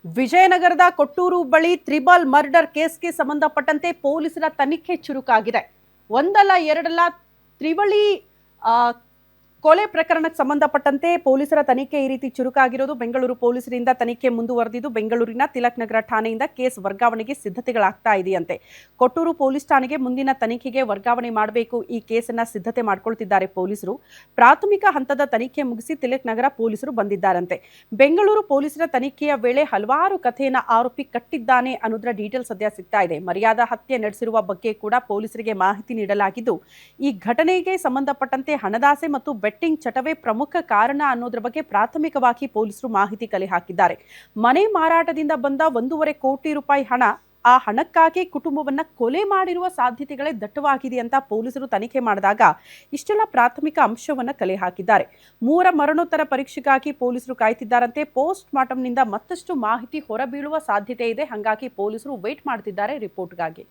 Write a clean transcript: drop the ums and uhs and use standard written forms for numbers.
ವಿಜಯನಗರದ ಕೊಟ್ಟೂರು ಬಳಿ triple murder ಕೇಸ್ಗೆ ಸಂಬಂಧಪಟ್ಟಂತೆ ಪೊಲೀಸರ ತನಿಖೆ ಚುರುಕಾಗಿದೆ. ಒಂದಲ್ಲ ಎರಡಲ್ಲ ತ್ರಿವಳಿ ಕೊಲೆ ಪ್ರಕರಣಕ್ಕೆ ಸಂಬಂಧಪಟ್ಟಂತೆ ಪೊಲೀಸರ ತನಿಖೆ ಈ ರೀತಿ ಚುರುಕಾಗಿರೋದು. ಬೆಂಗಳೂರು ಪೊಲೀಸರಿಂದ ತನಿಖೆ ಮುಂದುವರೆದಿದ್ದು ಬೆಂಗಳೂರಿನ ತಿಲಕ್ ನಗರ ಠಾಣೆಯಿಂದ ಕೇಸ್ ವರ್ಗಾವಣೆಗೆ ಸಿದ್ಧತೆಗಳಾಗ್ತಾ ಇದೆಯಂತೆ. ಕೊಟ್ಟೂರು ಪೊಲೀಸ್ ಠಾಣೆಗೆ ಮುಂದಿನ ತನಿಖೆಗೆ ವರ್ಗಾವಣೆ ಮಾಡಬೇಕು, ಈ ಕೇಸನ್ನ ಸಿದ್ಧತೆ ಮಾಡ್ಕೊಳ್ತಿದ್ದಾರೆ ಪೊಲೀಸರು. ಪ್ರಾಥಮಿಕ ಹಂತದ ತನಿಖೆ ಮುಗಿಸಿ ತಿಲಕ್ ನಗರ ಪೊಲೀಸರು ಬಂದಿದ್ದಾರಂತೆ. ಬೆಂಗಳೂರು ಪೊಲೀಸರ ತನಿಖೆಯ ವೇಳೆ ಹಲವಾರು ಕಥೆಯನ್ನ ಆರೋಪಿ ಕಟ್ಟಿದ್ದಾನೆ ಅನ್ನೋದರ ಡೀಟೇಲ್ ಸದ್ಯ ಸಿಗ್ತಾ ಇದೆ. ಮರ್ಯಾದಾ ಹತ್ಯೆ ನಡೆಸಿರುವ ಬಗ್ಗೆ ಕೂಡ ಪೊಲೀಸರಿಗೆ ಮಾಹಿತಿ ನೀಡಲಾಗಿದ್ದು, ಈ ಘಟನೆಗೆ ಸಂಬಂಧಪಟ್ಟಂತೆ ಹಣದಾಸೆ ಮತ್ತು ಬೆಟ್ಟಿಂಗ್ ಚಟವೇ ಪ್ರಮುಖ ಕಾರಣ ಅನ್ನೋದ್ರ ಬಗ್ಗೆ ಪ್ರಾಥಮಿಕವಾಗಿ ಪೊಲೀಸರು ಮಾಹಿತಿ ಕಲೆ ಹಾಕಿದ್ದಾರೆ. ಮನೆ ಮಾರಾಟದಿಂದ ಬಂದ 1.5 ಕೋಟಿ ರೂಪಾಯಿ ಹಣ, ಆ ಹಣಕ್ಕಾಗಿ ಕುಟುಂಬವನ್ನ ಕೊಲೆ ಮಾಡಿರುವ ಸಾಧ್ಯತೆಗಳೇ ದಟ್ಟವಾಗಿದೆ ಅಂತ ಪೊಲೀಸರು ತನಿಖೆ ಮಾಡಿದಾಗ ಇಷ್ಟೆಲ್ಲ ಪ್ರಾಥಮಿಕ ಅಂಶವನ್ನ ಕಲೆ ಹಾಕಿದ್ದಾರೆ. 3 ಮರಣೋತ್ತರ ಪರೀಕ್ಷೆಗಾಗಿ ಪೊಲೀಸರು ಕಾಯ್ತಿದ್ದಾರಂತೆ. ಪೋಸ್ಟ್ ಮಾರ್ಟಂನಿಂದ ಮತ್ತಷ್ಟು ಮಾಹಿತಿ ಹೊರಬೀಳುವ ಸಾಧ್ಯತೆ ಇದೆ. ಹಾಗಾಗಿ ಪೊಲೀಸರು ವೇಟ್ ಮಾಡ್ತಿದ್ದಾರೆ ರಿಪೋರ್ಟ್ಗಾಗಿ.